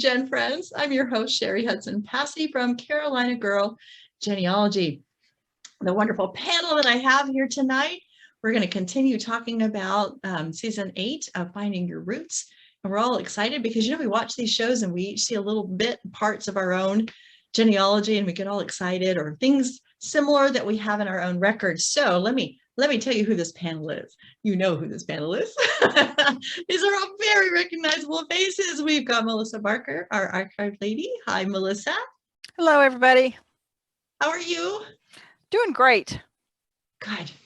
GenFriends. I'm your host, Cheri Hudson Passey from Carolina Girl Genealogy. The wonderful panel that I have here tonight, we're going to continue talking about season 8 of Finding Your Roots. And we're all excited because, we watch these shows and we each see a little bit parts of our own genealogy and we get all excited, or things similar that we have in our own records. So let me tell you who this panel is. You know who this panel is. These are all very recognizable faces. We've got Melissa Barker, our archive lady. Hi, Melissa. Hello, everybody. How are you? Doing great.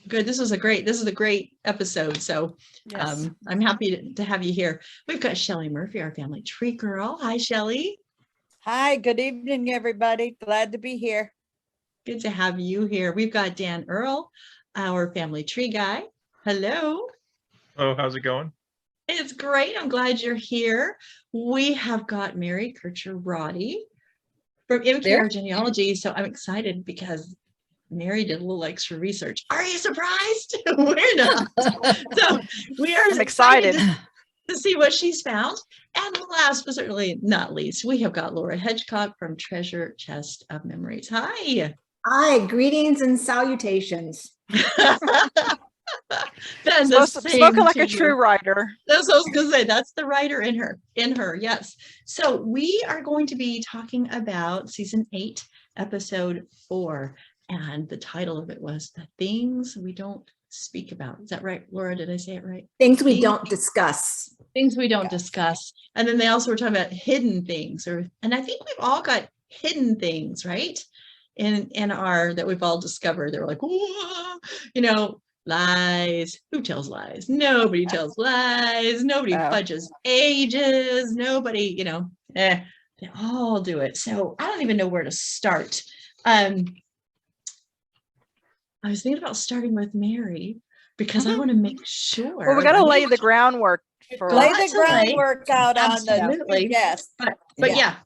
Good. This is a great episode. So Yes. I'm happy to have you here. We've got Shelley Murphy, our family tree girl. Hi, Shelley. Hi, good evening, everybody. Glad to be here. Good to have you here. We've got Dan Earl, our family tree guy. Hello. Oh, how's it going? It's great. I'm glad you're here. We have got Mary Kircher Roddy from FYR Genealogy. So I'm excited because Mary did a little extra research. Are you surprised? We're not. So we are excited to see what she's found. And last but certainly not least, we have got Laura Hedgecock from Treasure Chest of Memories. Hi. Hi, greetings and salutations. Spoken like a true writer. That's what I was going to say. That's the writer in her. Yes. So we are going to be talking about season 8, episode 4. And the title of it was The Things We Don't Speak About. Is that right, Laura? Did I say it right? Things we don't discuss. Things we don't discuss. And then they also were talking about hidden things, and I think we've all got hidden things, right? In our that we've all discovered. They were like, whoa, lies. Who tells lies? Nobody tells lies. Nobody fudges ages. Nobody, they all do it. So I don't even know where to start. I was thinking about starting with Mary because I want to make sure. Well, we got to lay the groundwork. Lay the groundwork out absolutely. On the yes. But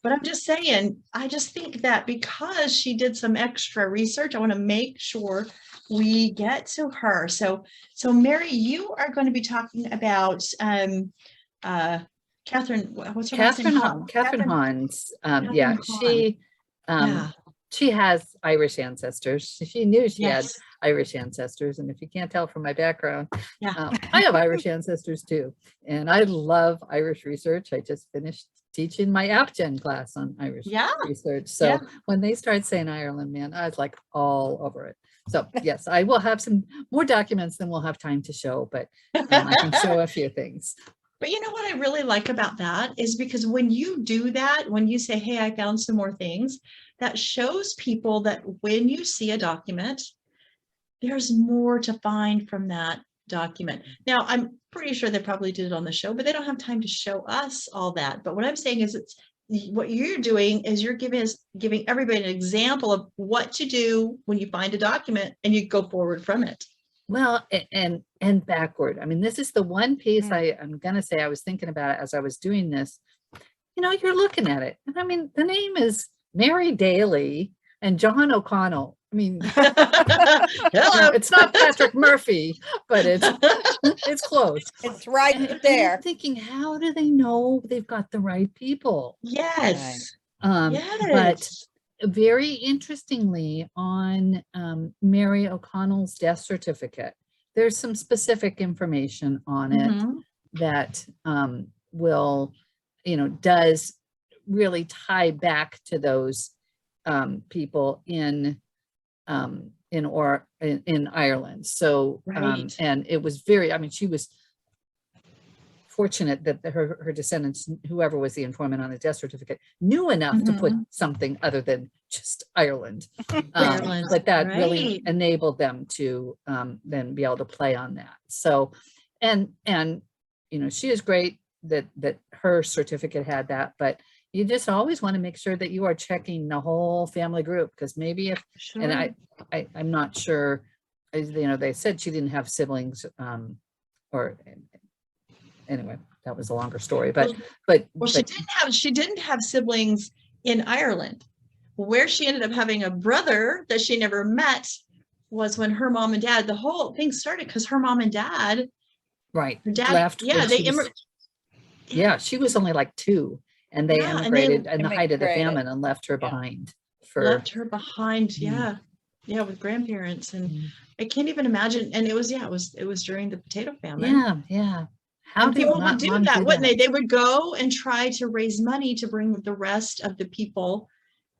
I'm just saying, I just think that because she did some extra research, I want to make sure we get to her. So Mary, you are going to be talking about Kathryn. What's her last name? Kathryn Hahn. She has Irish ancestors. She knew she had Irish ancestors. And if you can't tell from my background, I have Irish ancestors too. And I love Irish research. I just finished teaching my AppGen class on Irish research. So when they start saying Ireland, man, I was like all over it. So yes, I will have some more documents than we'll have time to show, but I can show a few things. But you know what I really like about that is because when you do that, when you say, hey, I found some more things, that shows people that when you see a document, there's more to find from that document. Now, I'm pretty sure they probably did it on the show, but they don't have time to show us all that. But what I'm saying is what you're doing is you're giving everybody an example of what to do when you find a document and you go forward from it. Well, and backward. I mean, this is the one piece I'm going to say I was thinking about it as I was doing this. You're looking at it. And I mean, the name is Mary Daly and John O'Connell. I mean, it's not Patrick Murphy, but it's close. It's right there. I'm thinking, how do they know they've got the right people? Yes. But very interestingly, on Mary O'Connell's death certificate, there's some specific information on it that will, does really tie back to those people in Ireland. So, and it was she was fortunate that her descendants, whoever was the informant on the death certificate, knew enough to put something other than just Ireland. But that really enabled them to then be able to play on that. So, and she is great that her certificate had that, but you just always want to make sure that you are checking the whole family group, because maybe and I'm not sure, they said she didn't have siblings, or anyway, that was a longer story, but she didn't have siblings in Ireland. Where she ended up having a brother that she never met was when her mom and dad, the whole thing started because her mom and dad, her dad left. Yeah, she was only like 2, And they Yeah, and they immigrated in the height of the immigrated. famine and left her behind for, left her behind. Mm. Yeah. Yeah. With grandparents. And Mm. I can't even imagine. And it was during the potato famine. yeah. How And did people would not do mom that, do wouldn't that? they? They would go and try to raise money to bring the rest of the people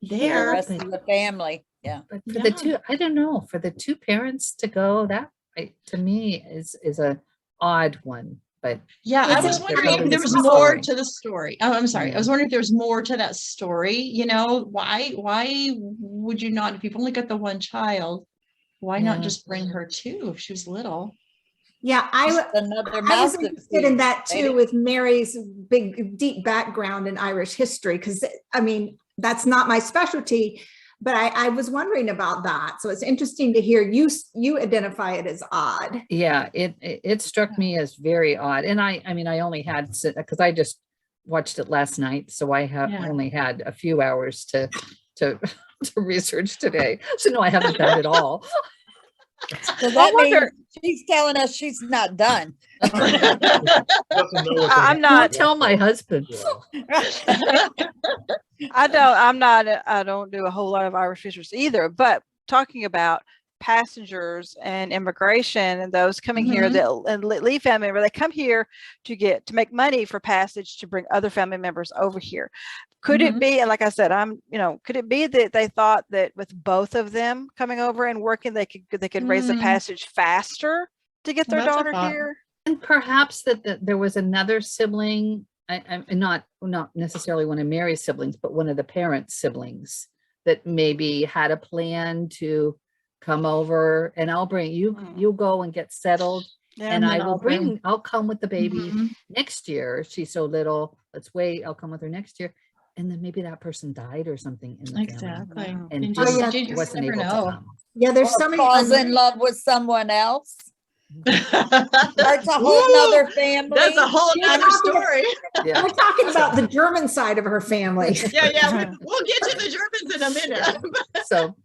The there. rest of the family. Yeah. But for the Yeah. two, I don't know, for the two parents to go, that to me is a odd one. But Yeah, I It's was a- wondering probably if there is was a more story. to the story. Oh, I'm sorry. I Yeah. was wondering if there was more to that story. You know, why would you not, if you've only got the one child, why not Yeah. just bring her too if she was little? Yeah, Just another I was mouth to interested in feed, that too lady. with Mary's big, deep background in Irish history, because I mean, that's not my specialty, but I was wondering about that. So it's interesting to hear you identify it as odd. yeah, it struck me as very odd. And I mean, I only had, because I just watched it last night. So I have Yeah. only had a few hours to to research today. So no, I haven't done it all. So that wonder- means she's telling us she's not done. Doesn't know what they I'm have. not- Don't tell my husband. I don't do a whole lot of Irish research either, but talking about passengers and immigration and those coming here that and leave family member, they come here to make money for passage to bring other family members over here. Could it be, and like I said, could it be that they thought that with both of them coming over and working, they could raise the passage faster to get their That's a daughter thought. here? And perhaps that there was another sibling, I'm not necessarily one of Mary's siblings, but one of the parents' siblings that maybe had a plan to come over, and I'll bring you, you'll go and get settled, Yeah, and I then will I'll come with the baby Mhm. next year. She's so little, let's wait, I'll come with her next year. And then maybe that person died or something in the family. Exactly. Wow. And just- just you just wasn't never able to know. come. Yeah, there's Or so many. falls in love with someone else. That's a whole Ooh, nother family. That's a whole You're nother talking- story. Yeah. We're talking about the German side of her family. Yeah. We'll get to the Germans in a minute. So,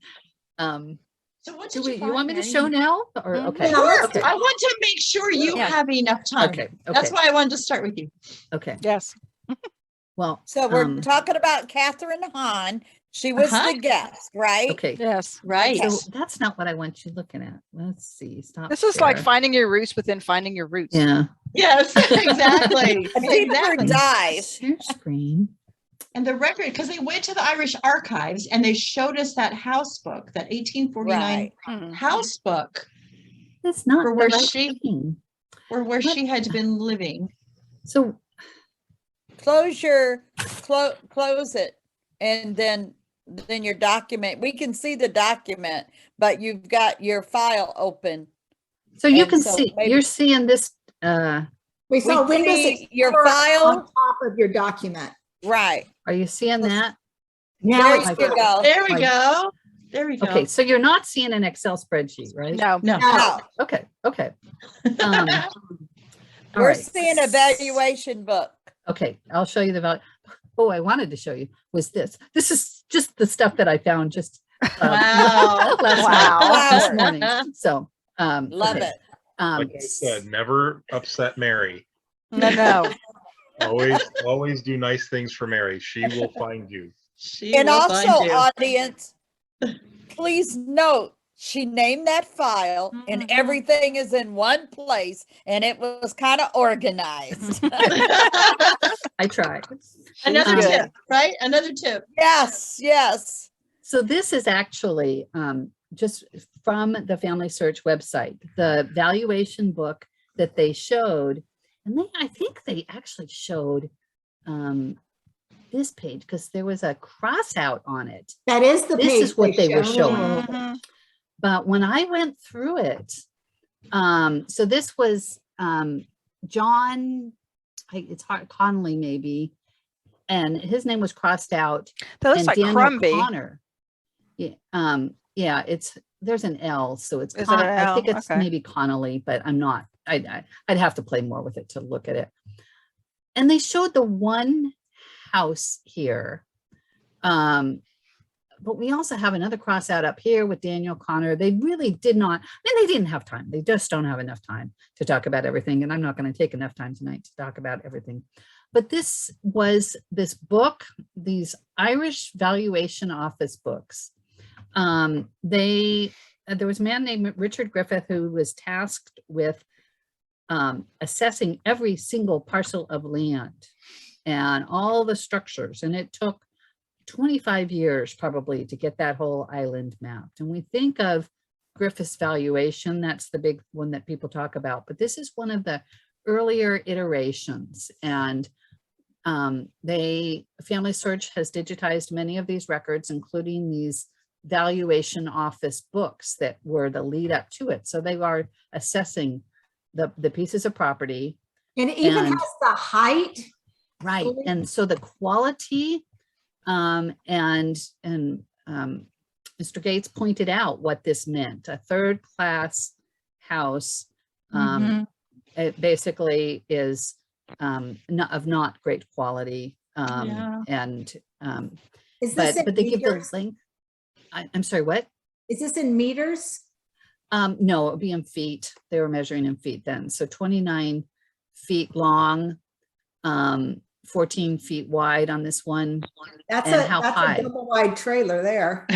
So what do did you want me to show now? Or, okay. Yeah, let's Okay. I want to make sure you Yeah. have enough time. Okay. That's Okay. why I wanted to start with you. Okay. Yes. Well, So we're talking about Kathryn Hahn. She was Uh-huh. the guest, right? okay. Yes. Right. So that's not what I want you looking at. Let's see. Stop. This is like share. finding your roots within finding your roots. Yeah. Yes, exactly. A deeper Exactly. dive. Share screen. And the record, because they went to the Irish archives and they showed us that house book, that 1849 Right. Mhm. house book That's not For the where right she- thing. where What? she had been living. So Close it, and then your document. We can see the document, but you've got your file open. you And can so see, maybe- you're seeing this, We saw We Windows see your Explorer file. on top of your document. Right. are you seeing that? Now There it's you good. go. There we my- go. There we go. Okay, so you're not seeing an Excel spreadsheet, right? No. No. No, Okay, okay. All we're right. seeing a valuation book. Okay, I'll show you the value. Oh, I wanted to show you was this. This is just the stuff that I found just Wow. last Wow. night, this Flowers. morning. So, Love okay. it. Like I said, never upset Mary. No. Always do nice things for Mary. She will find you. She And will also, find you. audience, please note, she named that file and everything is in one place and it was kind of organized. I tried. Another good. tip, right? Another tip. Yes, yes. So this is actually just from the Family Search website, the valuation book that they showed, and I think they actually showed this page because there was a cross out on it. That is the This page is what they were showed. showing. Mhm. But when I went through it, so this was John, it's hard, Connolly maybe, and his name was crossed out. That looks and like Daniel Crumby. Connor. Yeah, there's an L, so it's Is it an I think L? it's Okay. maybe Connolly, but I'm not. I'd have to play more with it to look at it. And they showed the one house here. But we also have another cross out up here with Daniel Connor. They really did not, they didn't have time. They just don't have enough time to talk about everything. And I'm not going to take enough time tonight to talk about everything. but this was this book, these Irish valuation office books. There was a man named Richard Griffith who was tasked with assessing every single parcel of land and all the structures. And it took 25 years probably to get that whole island mapped. And we think of Griffith's valuation, that's the big one that people talk about, but this is one of the earlier iterations. And Family Search has digitized many of these records, including these valuation office books that were the lead up to it. So they are assessing the pieces of property. And it even has the height. Right. And so the quality, and Mr. Gates pointed out what this meant. A third class house, it basically is of not great quality. And Is this but they give the link. I'm sorry, what? Is this in meters? No, it would be in feet. They were measuring in feet then. So 29 feet long, 14 feet wide on this one. That's and a how high? A double wide trailer there.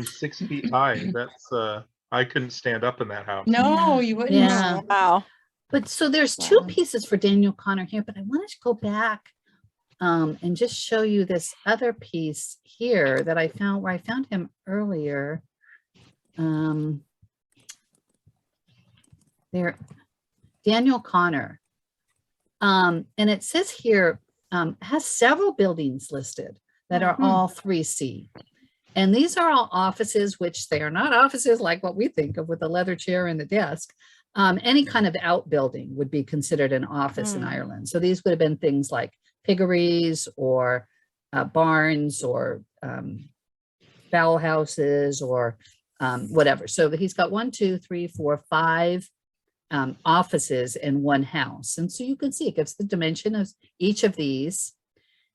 6 feet high. That's I couldn't stand up in that house. No, you wouldn't. Yeah. Wow. But so there's two pieces for Daniel Connor here, but I wanted to go back and just show you this other piece here that I found where I found him earlier. There, Daniel Connor. And it says here, has several buildings listed that are all 3C. And these are all offices, which they are not offices like what we think of with the leather chair and the desk. Any kind of outbuilding would be considered an office in Ireland. So these would have been things like piggeries or barns or fowl houses or whatever. So he's got 1, 2, 3, 4, 5 offices in one house. And so you can see it gives the dimension of each of these.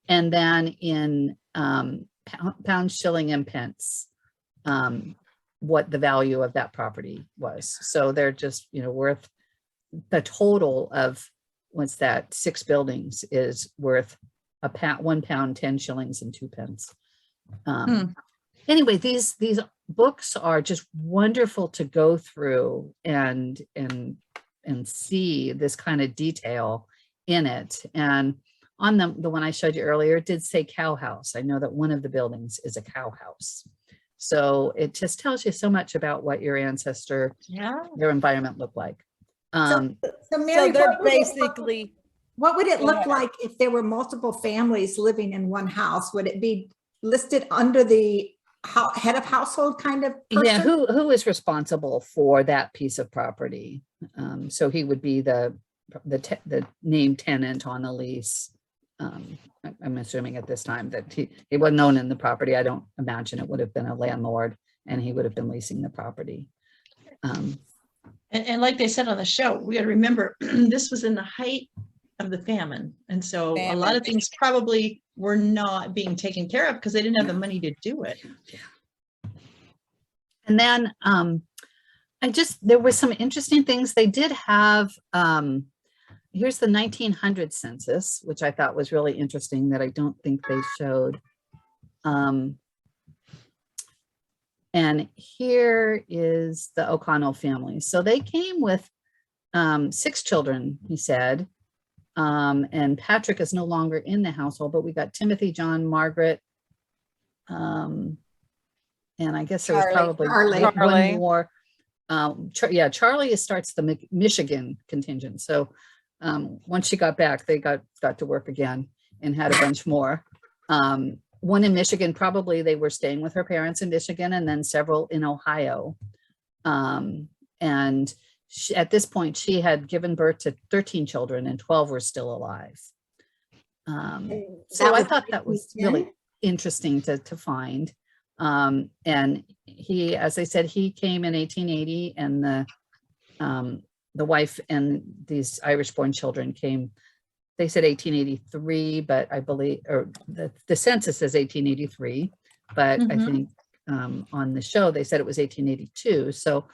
And then in pounds, shilling, and pence, what the value of that property was. So they're just, worth the total of what's that 6 buildings is worth £1, 10 shillings and 2 pence. Anyway, these books are just wonderful to go through and see this kind of detail in it. And on the one I showed you earlier, it did say cow house. I know that one of the buildings is a cow house. So it just tells you so much about what your ancestor, their environment looked like. So Mary, they're basically, what would it look like if there were multiple families living in one house? Would it be listed under the head of household kind of person? Yeah, who is responsible for that piece of property? So he would be the named tenant on a lease. I'm assuming at this time that he wasn't owning the property. I don't imagine it would have been a landlord, and he would have been leasing the property. And like they said on the show, we got to remember this was in the height of the famine. And so a lot of things probably were not being taken care of because they didn't have the money to do it. And then there were some interesting things. They did have, here's the 1900 census, which I thought was really interesting that I don't think they showed. And here is the O'Connell family. So they came with 6 children, he said. And Patrick is no longer in the household, but we got Timothy, John, Margaret. And I guess there was probably one more. Charlie starts the Michigan contingent. So once she got back, they got to work again and had a bunch more. One in Michigan, probably they were staying with her parents in Michigan, and then several in Ohio. And at this point, she had given birth to 13 children and 12 were still alive. So I thought that was really interesting to find. And he, as I said, he came in 1880, and the wife and these Irish-born children came. They said 1883, but I believe, or the census says 1883, but I think on the show they said it was 1882. So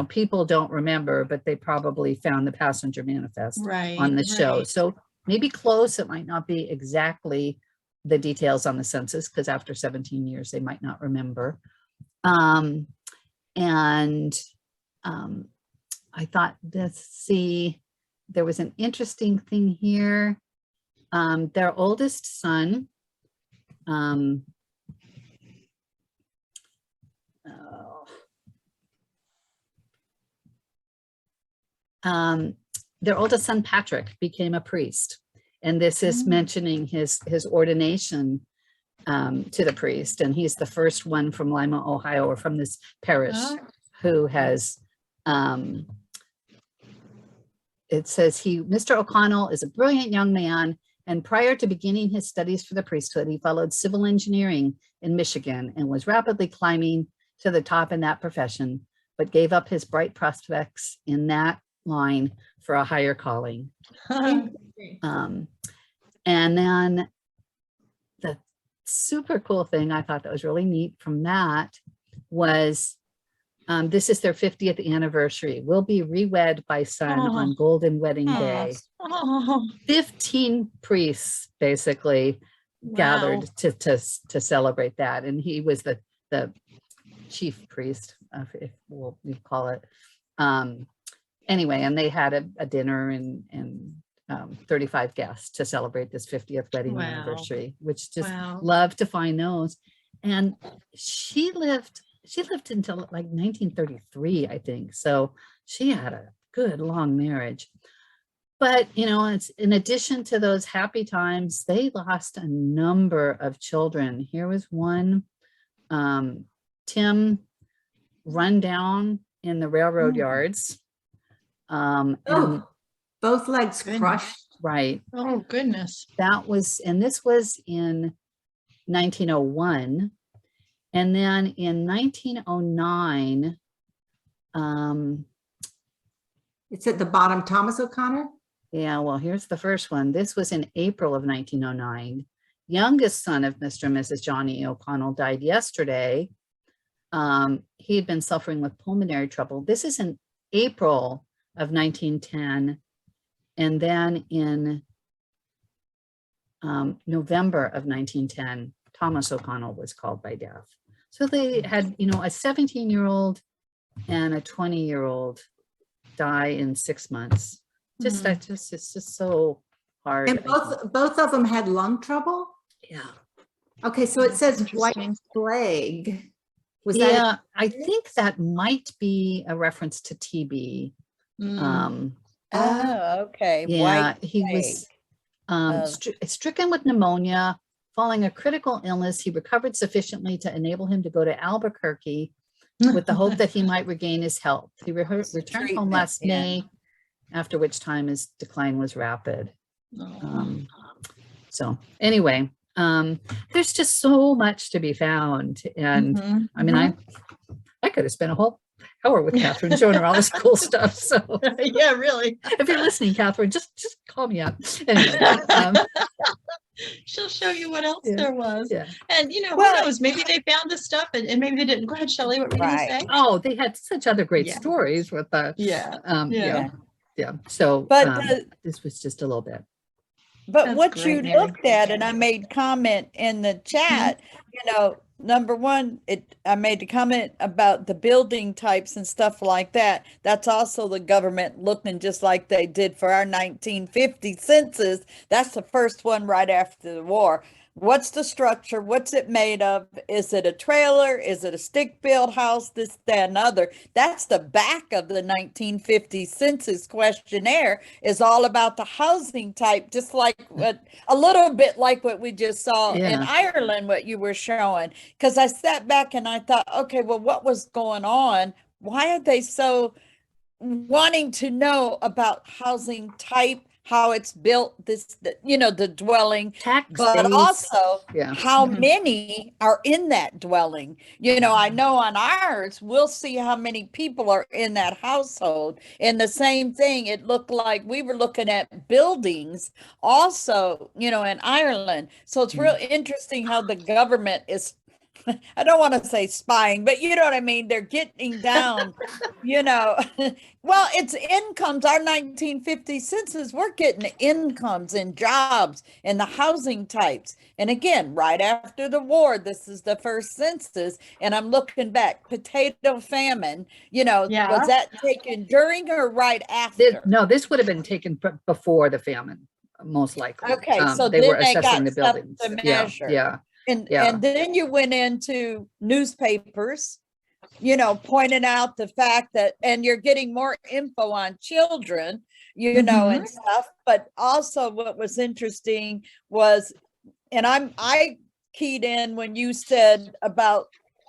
people don't remember, but they probably found the passenger manifest on the show. So maybe close. It might not be exactly the details on the census, because after 17 years, they might not remember. I thought, let's see, there was an interesting thing here. Their oldest son, their oldest son, Patrick, became a priest. And this is mentioning his ordination to the priest. And he's the first one from Lima, Ohio, or from this parish who has, it says Mr. O'Connell is a brilliant young man. And prior to beginning his studies for the priesthood, he followed civil engineering in Michigan and was rapidly climbing to the top in that profession, but gave up his bright prospects in that line for a higher calling. And then the super cool thing I thought that was really neat from that was, this is their 50th anniversary. We'll be re-wed by sun on Golden Wedding Day. 15 priests basically gathered to celebrate that. And he was the chief priest, if we'll call it. Anyway, and they had a dinner and 35 guests to celebrate this 50th wedding anniversary, which just love to find those. And she lived until like 1933, I think. So she had a good long marriage. But, you know, it's in addition to those happy times, they lost a number of children. Here was one, Tim, run down in the railroad yards. And both legs crushed. Right. Oh, goodness. That was, and this was in 1901. And then in 1909, It's at the bottom, Thomas O'Connor. yeah, well, here's the first one. This was in April of 1909. Youngest son of Mr. and Mrs. Johnny O'Connell died yesterday. He had been suffering with pulmonary trouble. This is in April of 1910. And then in November of 1910, Thomas O'Connell was called by death. So they had, you know, a 17-year-old and a 20-year-old die in 6 months. Just that it's just so hard. And both of them had lung trouble. Yeah. Okay, so it says white Interesting. plague. Was Yeah, that? I think that might be a reference to TB. Oh, okay. Yeah, White he was stricken with pneumonia. Following a critical illness, he recovered sufficiently to enable him to go to Albuquerque with the hope that he might regain his health. He returned home Treatment, last yeah. May, after which time his decline was rapid. So anyway, there's just so much to be found. And I mean, I could have spent a whole hour with Kathryn showing her all this cool stuff. So Yeah, really. if you're listening, Kathryn, just call me up. Anyway, She'll show you what else Yeah. there was. yeah. And, you know, Well- who knows? Maybe they found this stuff and maybe they didn't. Go ahead, Shelley. What were you going Right. to say? Oh, they had such other great Yeah. stories with the Yeah. yeah. Yeah. So But this was just a little bit. But That's what great, you Mary. looked at, and I made comment in the chat, you know, number one, I made the comment about the building types and stuff like that. That's also the government looking just like they did for our 1950 census. That's the first one right after the war. What's the structure? What's it made of? Is it a trailer? Is it a stick-built house? This, that, and other. That's the back of the 1950 census questionnaire, is all about the housing type, just like a little bit like what we just saw in Yeah. Ireland, what you were showing. Because I sat back and I thought, okay, well, what was going on? Why are they so wanting to know about housing type, how it's built, the dwelling, Tax but base. also Yeah. how Mhm. many are in that dwelling. I know on ours, we'll see how many people are in that household. And the same thing, it looked like we were looking at buildings also, in Ireland. So it's real interesting how the government is I don't want to say spying, but you know what I mean? They're getting down, you know. Well, it's incomes. Our 1950 census, we're getting incomes and jobs and the housing types. And again, right after the war, this is the first census. And I'm looking back, potato famine, you know, was that taken during or right after? No, this would have been taken before the famine, most likely. Okay, so they then were they got assessing the stuff buildings. to measure. Yeah. And then you went into newspapers, you know, pointing out the fact that, and you're getting more info on children, you know, and stuff. But also what was interesting was, and I keyed in when you said about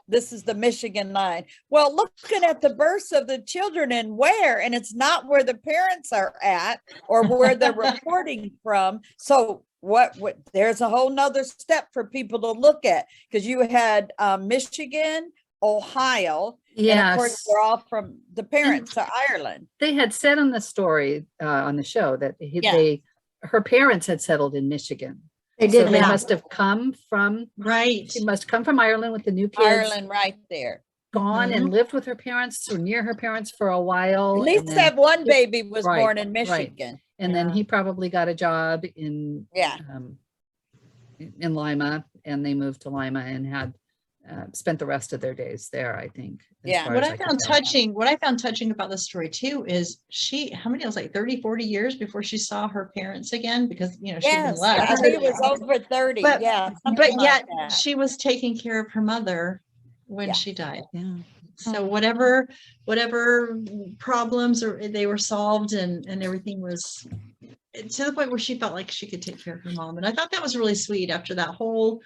this is the Michigan line. Well, looking at the births of the children and where, and it's not where the parents are at or where they're reporting from. So what there's a whole nother step for people to look at, because you had Michigan, Ohio, and of course they're all from the parents to Ireland. They had said on the story on the show that her parents had settled in Michigan. They did. So they must have come from She must come from Ireland with the new kids. Ireland, right there. Gone and lived with her parents or near her parents for a while. At least that one baby was born in Michigan. Right. And then he probably got a job in Lima, and they moved to Lima and had spent the rest of their days there, I think. What I found touching about the story too is how many, it was like 30, 40 years before she saw her parents again, because, you know, she'd been left. I think it was over 30. But yet she was taking care of her mother when she died. Yeah. So whatever problems they were solved, and everything was to the point where she felt like she could take care of her mom. And I thought that was really sweet after that whole,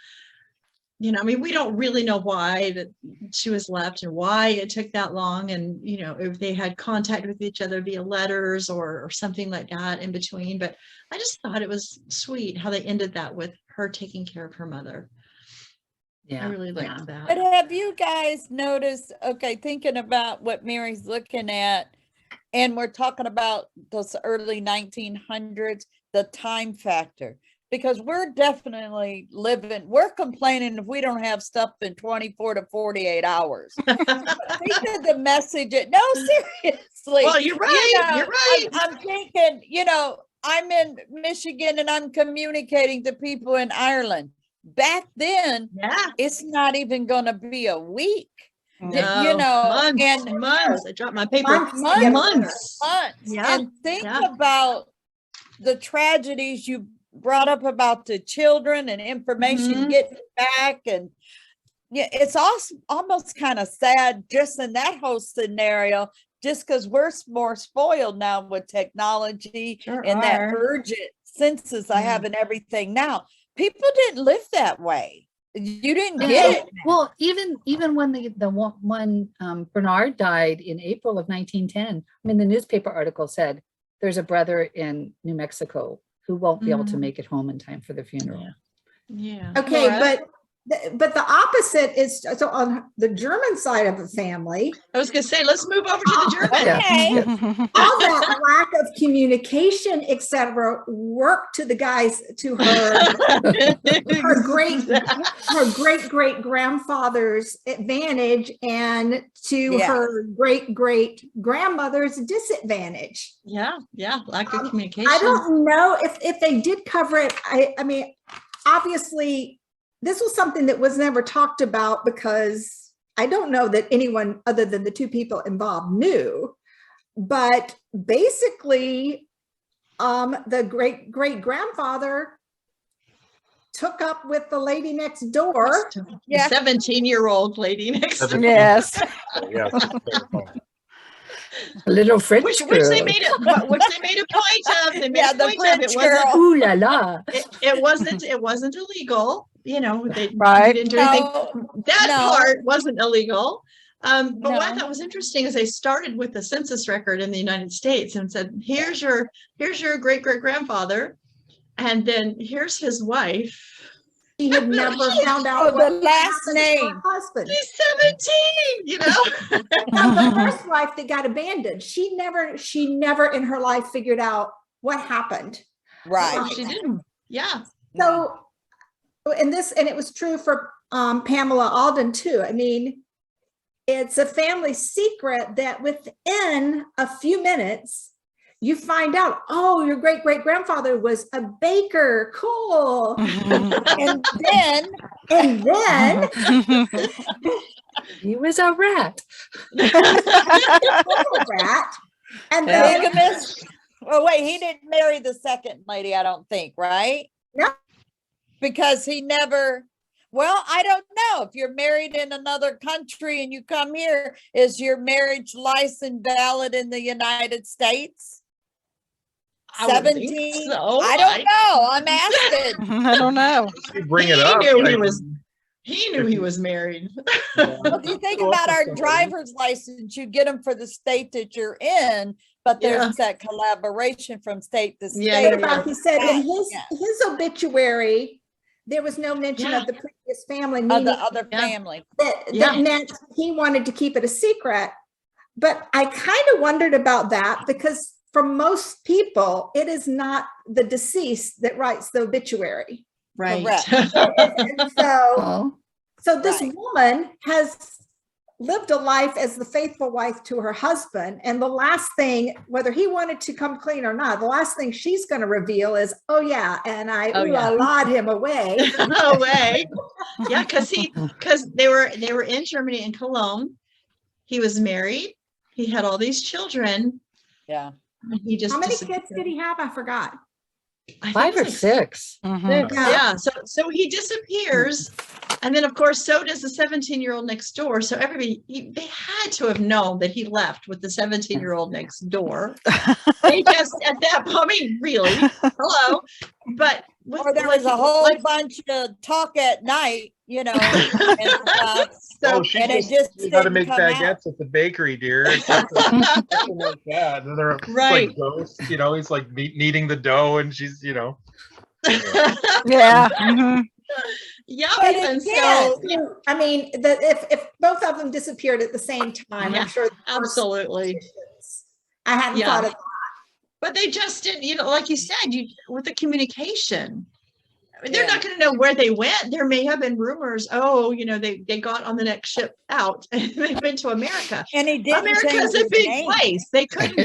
you know, I mean, we don't really know why that she was left and why it took that long. And, you know, if they had contact with each other via letters or something like that in between. But I just thought it was sweet how they ended that with her taking care of her mother. Yeah, I really liked that. But have you guys noticed, okay, thinking about what Mary's looking at, and we're talking about those early 1900s, the time factor, because we're definitely we're complaining if we don't have stuff in 24 to 48 hours. Think of the message. No, seriously. Well, you're right. You know, you're right. I'm thinking, you know, I'm in Michigan and I'm communicating to people in Ireland. Back then, it's not even going to be a week. No, you know, months. I dropped my paper. Months. Yeah. And think about the tragedies you brought up about the children and information getting back, and it's also almost kind of sad just in that whole scenario, just because we're more spoiled now with technology that urgent census I have and everything now. People didn't live that way. You didn't get it. Well, even when the one Bernard died in April of 1910, I mean, the newspaper article said there's a brother in New Mexico who won't be able to make it home in time for the funeral. Yeah. Okay, but the opposite is, so on the German side of the family, I was gonna say, let's move over to the German. all that lack of communication, etc., worked to the guys, to her great grandfather's advantage, and to her great grandmother's disadvantage. Yeah, lack of communication. I don't know if they did cover it. I mean, obviously, this was something that was never talked about, because I don't know that anyone other than the two people involved knew. But basically, the great grandfather took up with the lady next door. 17-year-old lady next door. Yes. A little French which girl. they made a point of. They made a point of. It wasn't. Ooh la la. It wasn't illegal. You know, they didn't do anything. Part wasn't illegal. But what I thought was interesting is they started with the census record in the United States and said, here's your great grandfather, and then here's his wife. She had never found out the last name. Husband. She's 17, you know. Now, the first wife that got abandoned, she never in her life figured out what happened. Right. She didn't. Yeah. So, and it was true for Pamela Alden too. I mean, it's a family secret that within a few minutes, you find out, oh, your great great grandfather was a baker. Cool. And then He was a rat. rat. And then bigamist. Oh wait, he didn't marry the second lady, I don't think, right? No. Because he never. Well, I don't know. If you're married in another country and you come here, is your marriage license valid in the United States? I would think 17? so. I don't know. I'm asking. I don't know. You bring He it up. knew he like, was. He knew he was married. Well, if you think about our driver's license, you get them for the state that you're in, but there's that collaboration from state to state. Yeah, what about, he said in Yeah. his obituary, there was no mention of the previous family, Of meaning the other Yeah. family. that meant he wanted to keep it a secret. But I kind of wondered about that because for most people, it is not the deceased that writes the obituary. Right. Correct. And Oh, so this Right. woman has lived a life as the faithful wife to her husband. And the last thing, whether he wanted to come clean or not, the last thing she's going to reveal is, oh yeah, and I lawed him away. No way. Yeah, because they were in Germany, in Cologne. He was married. He had all these children. Yeah. And he just How many disappeared. kids did he have? I forgot. I think 5 it or was 6. Mhm. Yeah. So he disappears, and then of course so does the 17-year-old next door. So everybody they had to have known that he left with the 17-year-old next door. They just at that point, I mean, really, hello, but Or there was a whole bunch of talk at night, you know, and stuff. So oh, she and it just, just you got to didn't make come out. baguettes at the bakery, dear. It's something like that. And they're it's Right. like ghosts, you know, he's like kneading the dough and she's, you know. Yeah. Mhm. yeah, But and again, so I mean, if both of them disappeared at the same time, Yeah, I'm sure. absolutely. I hadn't Yeah. thought of But they just didn't, like you said, with the communication. I mean, they're Yeah. not going to know where they went. There may have been rumors. Oh, they got on the next ship out and they went to America. And he didn't America's change a his big name. place. They couldn't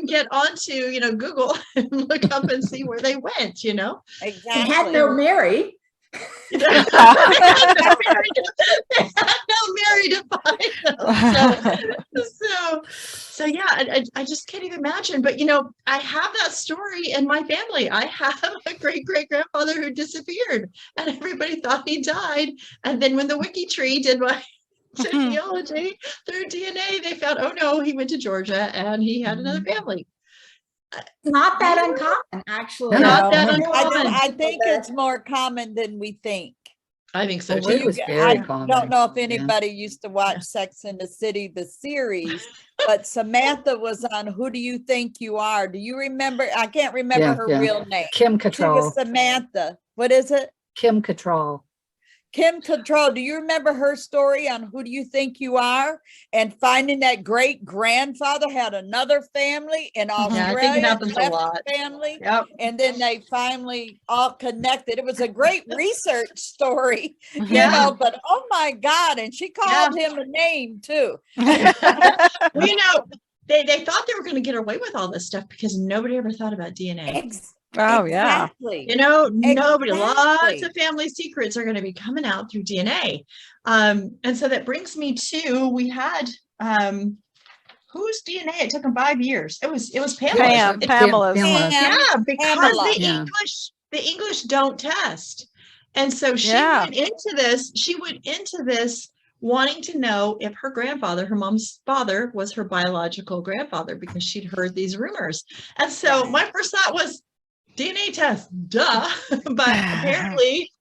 get onto Google and look up and see where they went. He had Exactly. no Mary. They had no Mary to find them. So yeah, I just can't even imagine. But I have that story in my family. I have a great great grandfather who disappeared, and everybody thought he died. And then when the Wiki Tree did my genealogy through DNA, they found, oh no, he went to Georgia and he had another family. Not that uncommon, actually. Not that I uncommon. think it's more common than we think. I think so Oh, too. it was very common. Don't know if Yeah. anybody used to watch Sex and the City, the series, but Samantha was on Who Do You Think You Are? Do you remember? I can't remember Yeah, her yeah. real name. Kim She was Cattrall. Samantha. What is it? Kim Cattrall. Kim Cattrall. Do you remember her story on Who Do You Think You Are? And finding that great grandfather had another family in Yeah, Australia. I think it happens a left lot. Family. Yep. And then they finally all connected. It was a great research story, Yeah. but oh my God. And she called him a name too. Well, they thought they were going to get away with all this stuff because nobody ever thought about DNA. Oh, yeah. Exactly. Nobody, lots Exactly. of family secrets are going to be coming out through DNA. And so that brings me to, we had, whose DNA? It took them 5 years. It was Pamela. Pamela's. Pamela. Yeah, because Pamela. Yeah. the English don't test. And so she Yeah. went into this wanting to know if her grandfather, her mom's father, was her biological grandfather because she'd heard these rumors. And so my first thought was DNA test, duh. But apparently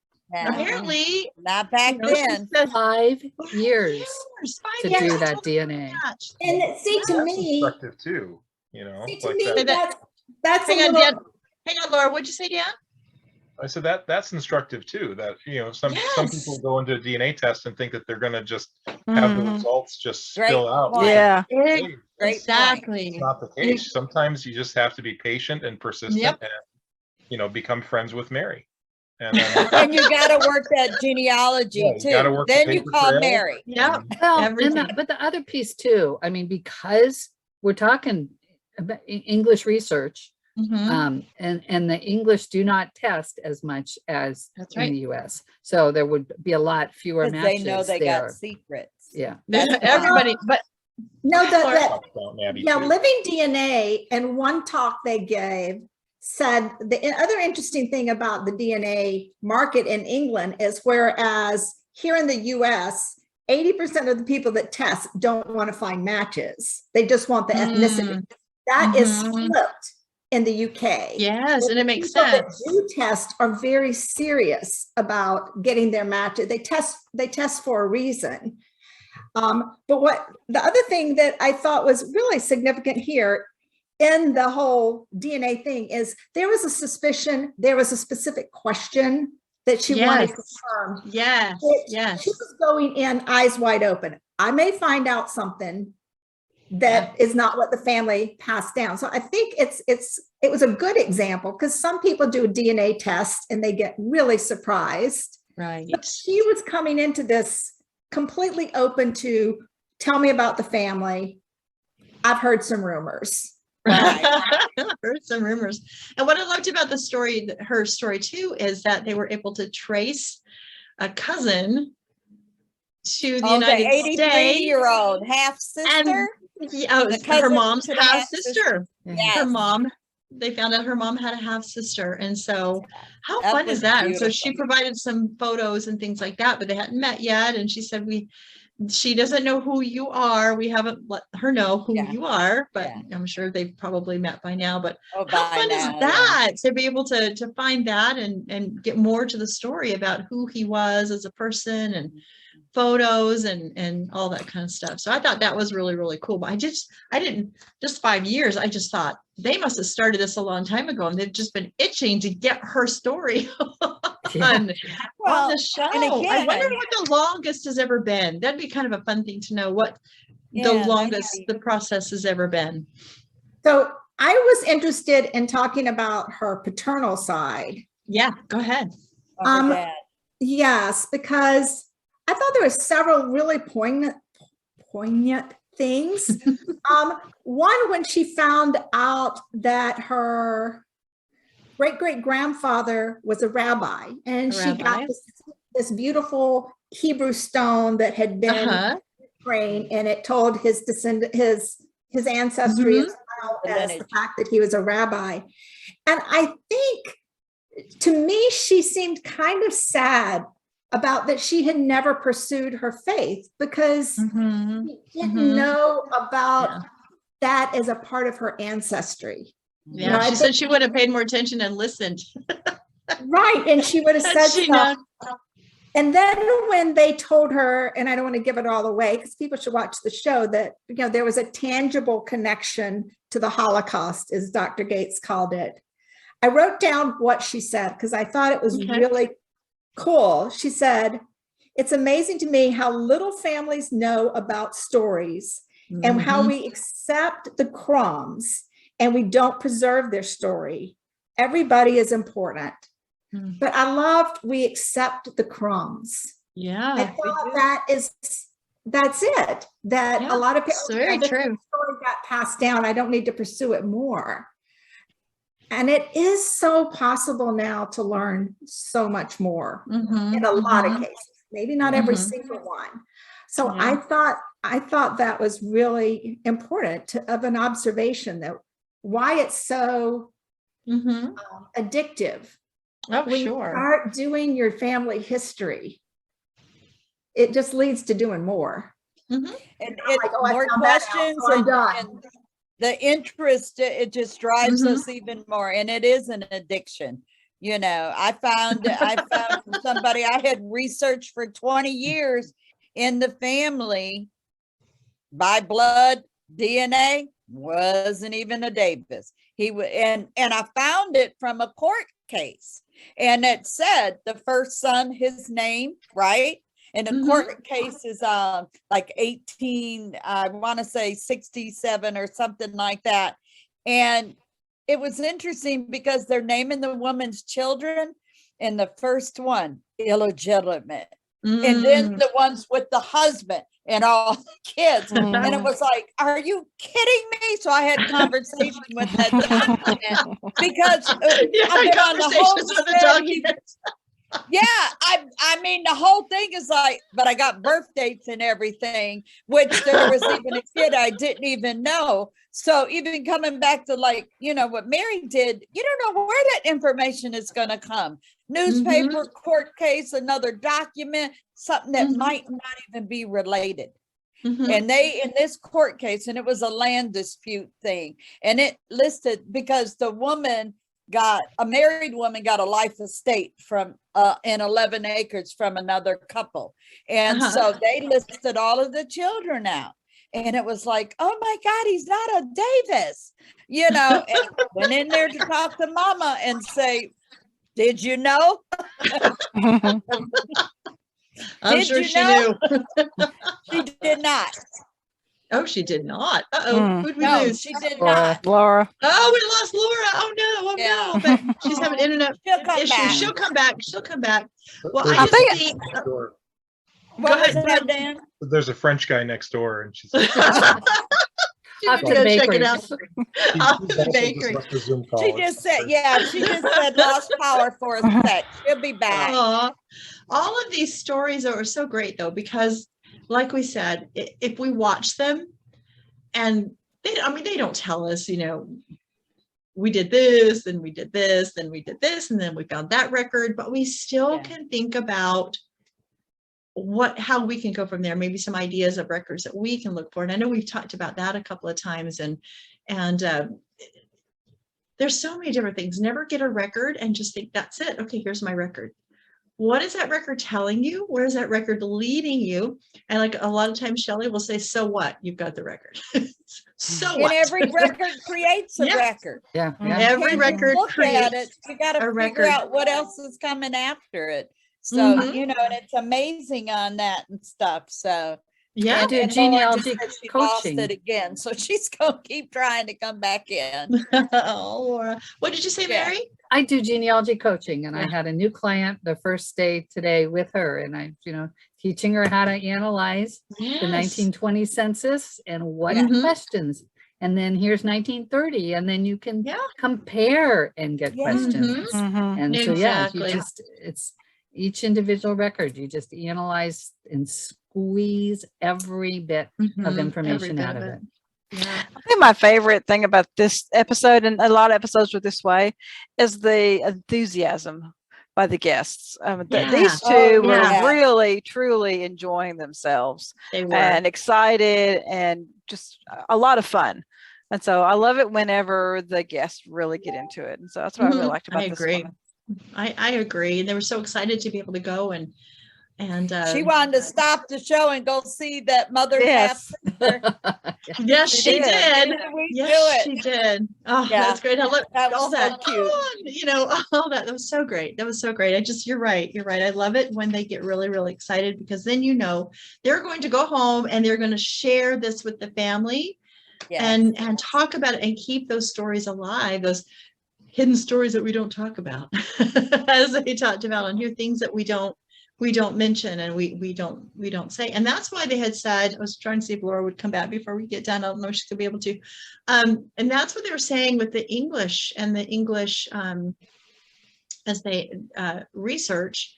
Not back she then. said 5 years 5 to years. do That's that what DNA. matched. And see, to That's me, instructive too, like that. that's a Hang on, little, Dan. Hang on, Laura. What'd you say, Dan? I said that's instructive too. That some Yes. people go into a DNA test and think that they're going to just have the Mhm. results just Great spill out. point. Yeah. Great point. Exactly. It's not the case. Sometimes you just have to be patient and persistent and become friends with Mary. And then And you gotta work that genealogy Yeah, you gotta too. work the Then you paper call trail. Mary. Yeah. Well, Everything. but the other piece too, I mean, because we're talking about English research, Mhm. and the English do not test as much as That's in right. the US. So there would be a lot fewer Because they matches know they there. got secrets. Yeah. That's why. Everybody, but No, Go ahead, that, Laura. Don't, Abby, yeah, too. living DNA and one talk they gave said the other interesting thing about the DNA market in England is whereas here in the US, 80% of the people that test don't want to find matches. They just want the ethnicity. That is Mhm. flipped in the UK. yes, and The it makes people that sense. do test are very serious about getting their matches. They test for a reason. But what the other thing that I thought was really significant here in the whole DNA thing is there was a suspicion, there was a specific question that she wanted Yes. confirmed. Yes, Which yes. She was going in eyes wide open. I may find out something that is not what the family passed down. So I think it was a good example because some people do a DNA test and they get really surprised. Right. But she was coming into this completely open to tell me about the family. I've heard some rumors. Heard some rumors. And what I loved about the story, her story too, is that they were able to trace a cousin to the Oh, the United States. 83-year-old half sister. Yeah, The her cousin mom's to the half half-sister. sister. Yes. Her mom, they found out her mom had a half sister. And so how That fun was is that? And so she beautiful. provided some photos and things like that, but they hadn't met yet. And she said, she doesn't know who you are. We haven't let her know who Yeah. you are, but Yeah. I'm sure they've probably met by now. But Oh, how by fun is now, yeah. that to be able to find that and get more to the story about who he was as a person and photos and all that kind of stuff. So I thought that was really, really cool. But I didn't just 5 years. I just thought they must have started this a long time ago and they've just been itching to get her story on the show. and I wonder again- what the longest has ever been. That'd be kind of a fun thing to know what the Yeah, that'd longest be- the process has ever been. So I was interested in talking about her paternal side. Yeah, go ahead. Oh, her dad. Yes, because I thought there were several really poignant things. One, when she found out that her great-great-grandfather was a rabbi, and she got this beautiful Hebrew stone that had been trained, and it told his his ancestry as well as the fact that he was a rabbi. And I think, to me, she seemed kind of sad about that she had never pursued her faith because she didn't know about that as a part of her ancestry. Yeah, You know, I she said think- she would have paid more attention and listened. Right, and she would have Had said she stuff. not- And then when they told her, and I don't want to give it all away because people should watch the show, that there was a tangible connection to the Holocaust, as Dr. Gates called it. I wrote down what she said because I thought it was really cool. She said, "It's amazing to me how little families know about stories and how we accept the crumbs and we don't preserve their story. Everybody is important." But I loved we accept the crumbs. Yeah. I thought that's it. That a lot of people, very the true. story got passed down. I don't need to pursue it more. And it is so possible now to learn so much more in a lot of cases, maybe not every single one. So I thought that was really important of an observation that why it's so addictive. Oh, When you start doing your family history, it just leads to doing more. And Like, oh, I more found that out, questions so I'm done. and the interest, it just drives us even more. And it is an addiction. You know, I found from somebody I had researched for 20 years in the family by blood DNA, wasn't even a Davis. And I found it from a court case. And it said the first son, his name, right? And the court case is like 18, I want to say 67 or something like that. And it was interesting because they're naming the woman's children. And the first one, illegitimate. And then the ones with the husband and all the kids. And it was like, are you kidding me? So I had conversation with that document because I've been on the whole conversations with the set. document. Yeah, I mean, the whole thing is like, but I got birth dates and everything, which there was even a kid I didn't even know. So even coming back to like, you know, what Mary did, you don't know where that information is going to come. Newspaper, court case, another document, something that might not even be related. And they, in this court case, and it was a land dispute thing, and it listed because the woman got, a married woman got a life estate from in 11 acres from another couple. And so they listed all of the children out. And it was like, oh my God, he's not a Davis, you know, and went in there to talk to mama and say, did you know? I'm sure she knew. She did not. Oh, she did not. Uh-oh, who'd we No, lose? she did Laura. not. Laura. Oh, we lost Laura. Oh no, Yeah. no. But she's having internet She'll come issues. back. She'll come back. She'll come back. Well, There's I a just French think guy next door. What was ahead. that, Dan? There's a French guy next door, and she's You Off need to to the go check it bakery. out. She's Off to the also just bakery. left the Zoom call. She just said, yeah, she just said lost power for a sec. She'll be back. Aw. All of these stories are so great though, because like we said, if we watch them and they don't tell us, you know, we did this and we did this and we did this and then we found that record, but we still can think about how we can go from there, maybe some ideas of records that we can look for. And I know we've talked about that a couple of times, and there's so many different things. Never get a record and just think that's it. Okay, here's my record. What is that record telling you? Where is that record leading you? And like a lot of times Shelley will say, so what? You've got the record. So And what? every record creates a Yeah. record. Yeah. Every Can't just record look at creates it. You got to a figure record. out what else is coming after it. So, Mhm. you know, and it's amazing on that and stuff. So, Yeah. I do and Laura just genealogy said she lost coaching. it again. So she's going to keep trying to come back in. Oh, Laura. What did you say, Yeah. Mary? I do genealogy coaching, and I Yeah. had a new client the first day today with her, and I, teaching her how to analyze the 1920 census and what Mhm. questions. And then here's 1930, and then you can Yeah. compare and get Yeah. questions. And so, Exactly. it's each individual record. You just analyze and squeeze every bit of Mhm. information Every out bit of of it. Yeah. I think my favorite thing about this episode, and a lot of episodes were this way, is the enthusiasm by the guests. Yeah. These two Oh, were yeah. really, truly enjoying themselves They were. and excited and just a lot of fun. And so I love it whenever the guests really get into it. And so that's what I really Mhm. liked about I this agree. one. I agree. And they were so excited to be able to go and She wanted to stop the show and go see that mother Yes. yes, She she did. did. We Yes, do it. she did. Oh, Yeah. that's great. I love That was all so that. cute. All that. That was so great. That was so great. You're right. You're right. I love it when they get really, really excited, because then they're going to go home and they're going to share this with the family and talk about it and keep those stories alive, those hidden stories that we don't talk about, as they talked about on here, things that we don't mention and we don't say. And that's why they had said, I was trying to see if Laura would come back before we get done. I don't know if she's gonna be able to. And that's what they were saying with the English and the English, as they research,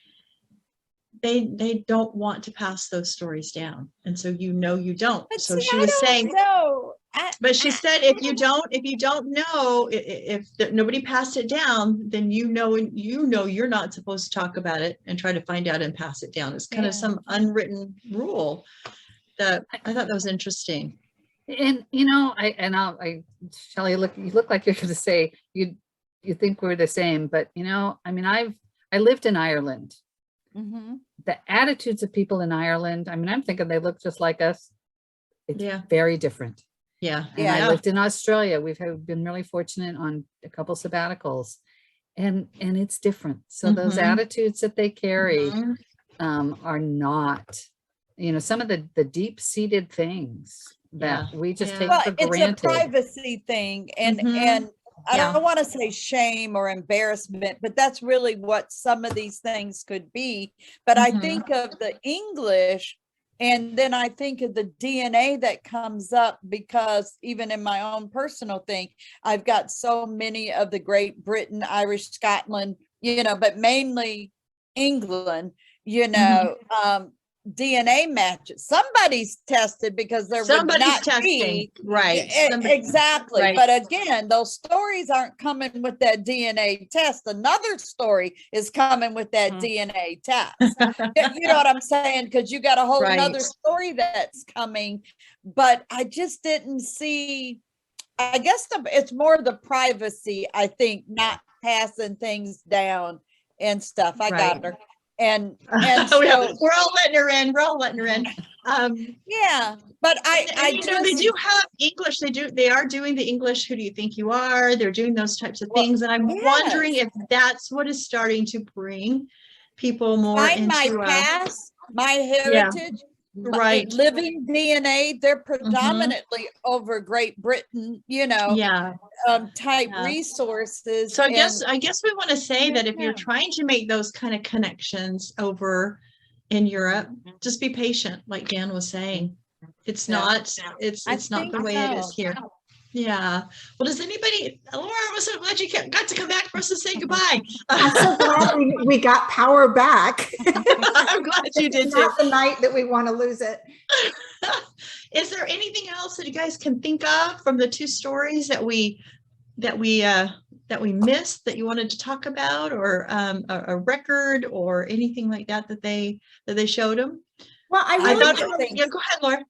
they don't want to pass those stories down. And so you don't. But So see, she I was don't saying, know. but she said, if you don't know, if nobody passed it down, then you're not supposed to talk about it and try to find out and pass it down. It's kind of some unwritten rule that I thought that was interesting. And Shelley, you look like you're going to say you think we're the same, but I lived in Ireland. Mm-hmm. The attitudes of people in Ireland, I'm thinking they look just like us. It's very different. Yeah. And I lived in Australia. We've been really fortunate on a couple sabbaticals, and it's different. So those attitudes that they carry are not, some of the deep-seated things that we just take for granted. It's a privacy thing, and I don't want to say shame or embarrassment, but that's really what some of these things could be. But I think of the English, and then I think of the DNA that comes up, because even in my own personal thing, I've got so many of the Great Britain, Irish, Scotland, but mainly England, DNA matches. Somebody's tested, because there would not be right. Exactly. Right. But again, those stories aren't coming with that DNA test. Another story is coming with that DNA test. You know what I'm saying? Because you got a whole nother story that's coming. But I just didn't see, I guess it's more the privacy, I think, not passing things down and stuff. I got her. And so we're all letting her in. Yeah, but I they do have English. They are doing the English. Who do you think you are? They're doing those types of things. And I'm wondering if that's what is starting to bring people more into my past, my heritage, right. Living DNA. They're predominantly over Great Britain, type resources. So I guess we want to say that if you're trying to make those kind of connections over in Europe, just be patient, like Dan was saying. It's not the way it is here. Yeah. Well, does anybody, Laura, I'm so glad you got to come back for us to say goodbye. I'm so glad we got power back. I'm glad you did too. Not the night that we want to lose it. Is there anything else that you guys can think of from the two stories that we missed that you wanted to talk about, or a record or anything like that they showed them? Well, go ahead, Laura.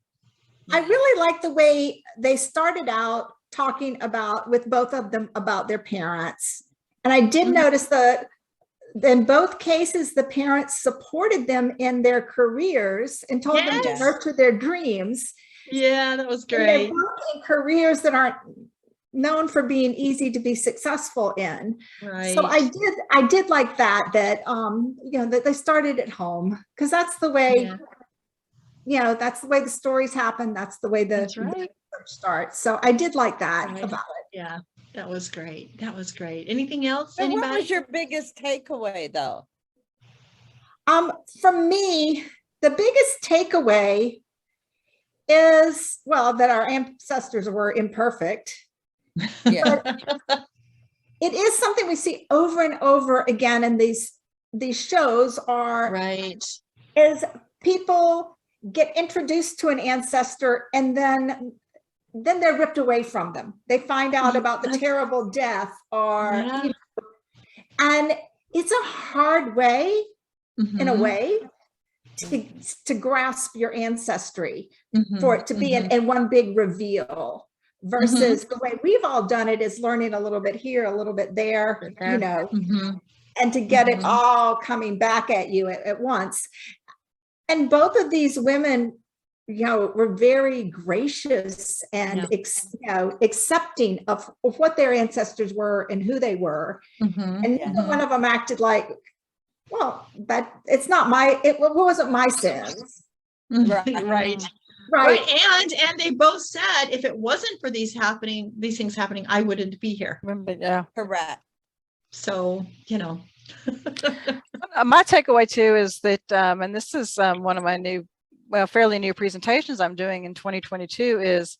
I really like the way they started out talking with both of them about their parents. And I did notice that in both cases, the parents supported them in their careers and told them to nurture their dreams. Yeah, that was great. And they're both in careers that aren't known for being easy to be successful in. Right. So I did like that that they started at home, because that's the way that's the way the stories happen. That's the way the research starts. So I did like that about it. Yeah, that was great. Anything else? So what was your biggest takeaway, though? For me, the biggest takeaway is, that our ancestors were imperfect. Yeah. It is something we see over and over again in these shows is people get introduced to an ancestor, and then they're ripped away from them. They find out about the terrible death, and it's a hard way, in a way, to grasp your ancestry, for it to be in one big reveal, versus the way we've all done it is learning a little bit here, a little bit there, and to get it all coming back at you at once. And both of these women, were very gracious and accepting of what their ancestors were and who they were. And neither one of them acted like, that it's not it wasn't my sins. Right. And they both said, if it wasn't for these things happening, I wouldn't be here. Yeah, correct. So, my takeaway too is that, and this is one of my fairly new presentations I'm doing in 2022, is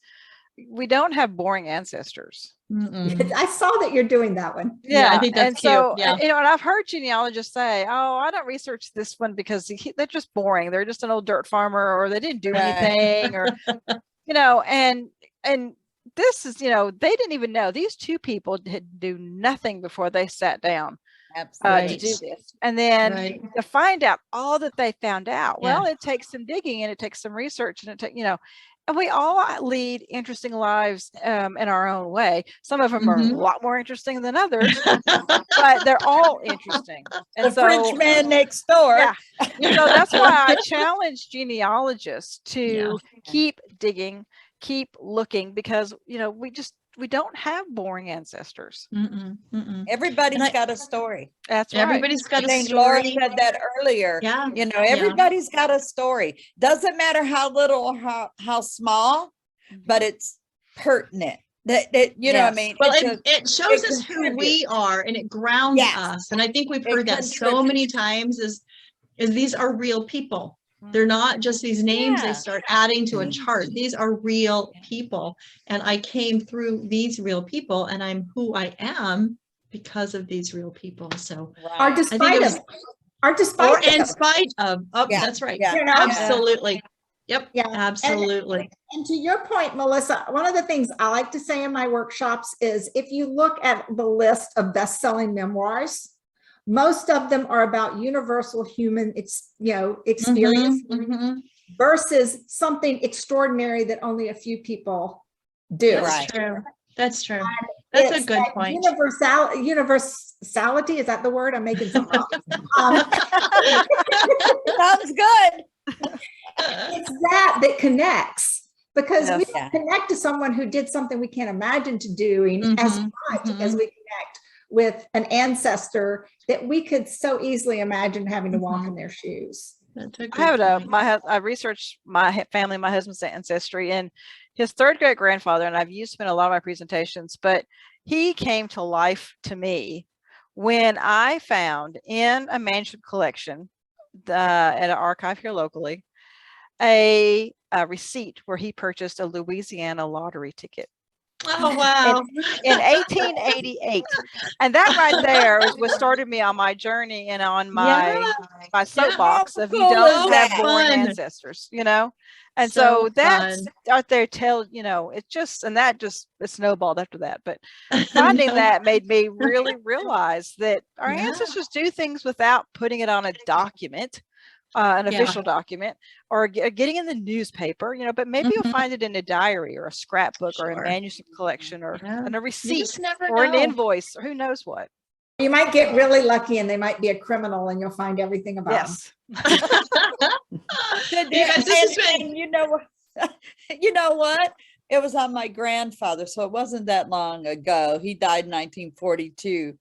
we don't have boring ancestors. I saw that you're doing that one. Yeah, I think that's cute. So, and I've heard genealogists say, "Oh, I don't research this one because they're just boring. They're just an old dirt farmer, or they didn't do anything, or and this is, they didn't even know. These two people did do nothing before they sat down to do this, and then to find out all that they found out. Well, it takes some digging, and it takes some research, and it takes and we all lead interesting lives in our own way. Some of them are a lot more interesting than others, but they're all interesting. And the French man next door. Yeah. So that's why I challenge genealogists to keep digging, keep looking, because we don't have boring ancestors. Everybody's got a story. That's right. Everybody's got a story. Laura said that earlier. Yeah. Everybody's got a story. Doesn't matter how little or how small, but it's pertinent. that you know what I Yes. mean? Well, It's it shows it us who contributes. we are and it grounds Yes. us. And I think we've It heard that so many times is these are real people. They're not just these names they Yeah. start adding to a chart. These are real people. And I came through these real people and I'm who I am because of these real people. So Or Right. despite it was- of, or or despite in of, spite of, oh, Yeah, that's right. yeah, you know? Absolutely. Yep. Yeah. Absolutely. And to your point, Melissa, one of the things I like to say in my workshops is if you look at the list of best-selling memoirs, most of them are about universal human, experience Mhm. versus something extraordinary that only a few people do. That's Right. true. That's true. That's a It's good that point. Universality, is that the word? I'm making something up. Sounds good. It's that connects because we Yes. don't connect to someone who did something we can't imagine to doing as Mhm, much as we connect with an ancestor that we could so easily imagine having to walk in their shoes. That's a I good have point. I researched my family, my husband's ancestry, and his third great grandfather, and I've used him in a lot of my presentations, but he came to life to me when I found in a manuscript collection at an archive here locally a receipt where he purchased a Louisiana lottery ticket Oh, wow. in 1888, and that right there was what started me on my journey and on my soapbox How of you cool don't is have that? born Fun. ancestors, you know. And So so that's fun. out there it just, and that just, it snowballed after that. But I finding know. that made me really realize that our Yeah. ancestors do things without putting it on a document, an Yeah. official document, or getting in the newspaper, you know, but maybe you'll Mhm. find it in a diary or a scrapbook or Sure. a manuscript collection or Yeah. a You receipt just never or an know. invoice or who knows what. You might get really lucky and they might be a criminal and you'll find everything about them. Yes. You guys, this has been And you know what? You know what? It was on my grandfather, so it wasn't that long ago. He died in 1942,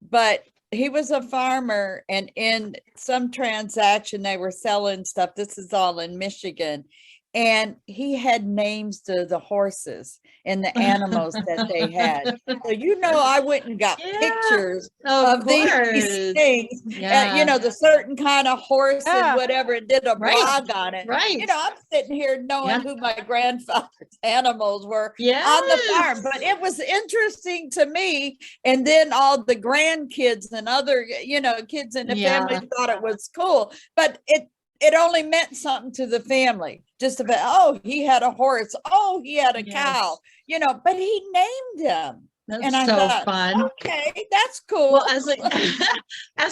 but he was a farmer, and in some transaction they were selling stuff. This is all in Michigan, and he had names to the horses and the animals that they had. So you know, I went and got Yeah, pictures of of these course. things. Yeah. You know, the certain kind of horse Yeah. and whatever, and did a Right. blog on it. Right. You know, I'm sitting here knowing Yeah. who my grandfather's animals were Yes. on the farm, but it was interesting to me. And then all the grandkids and other, you know, kids in the Yeah. family thought it was cool, but it only meant something to the family. Just about, oh, he had a horse, oh, he had a Yes. cow, you know, but he named them. That's And I so thought, fun. okay, that's cool. Well, as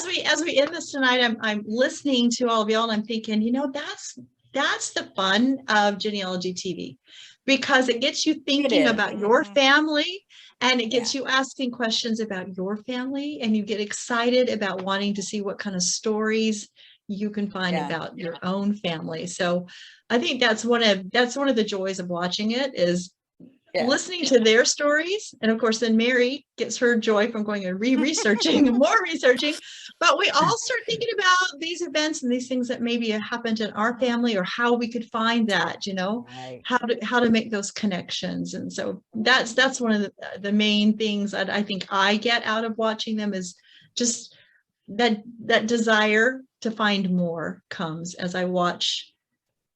we end this tonight, I'm listening to all of y'all and I'm thinking, you know, that's the fun of Genealogy TV, because it gets you thinking is. about your Mhm. family, and it gets you asking questions about your family, and you get excited about wanting to see what kind of stories you can find Yeah. about your own family. So I think that's one of the joys of watching it, is Yeah. listening to their stories. And of course, then Mary gets her joy from going and researching and more researching. But we all start thinking about these events and these things that maybe happened in our family, or how we could find that, you know, Right. how to make those connections. And so that's one of the main things that I think I get out of watching them, is just that desire to find more comes as I watch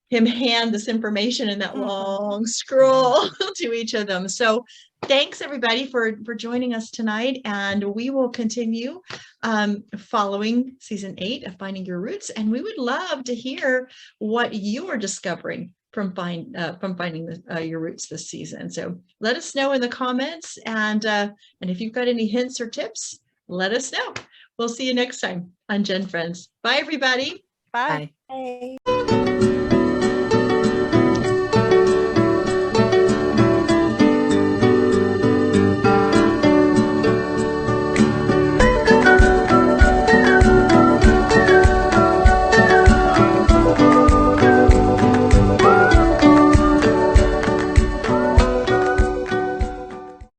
him hand this information in that long scroll to each of them. So thanks everybody for joining us tonight, and we will continue following season 8 of Finding Your Roots, and we would love to hear what you are discovering from finding your roots this season. So let us know in the comments, and if you've got any hints or tips, let us know. We'll see you next time on GenFriends. Bye everybody. Bye. Bye. Hey.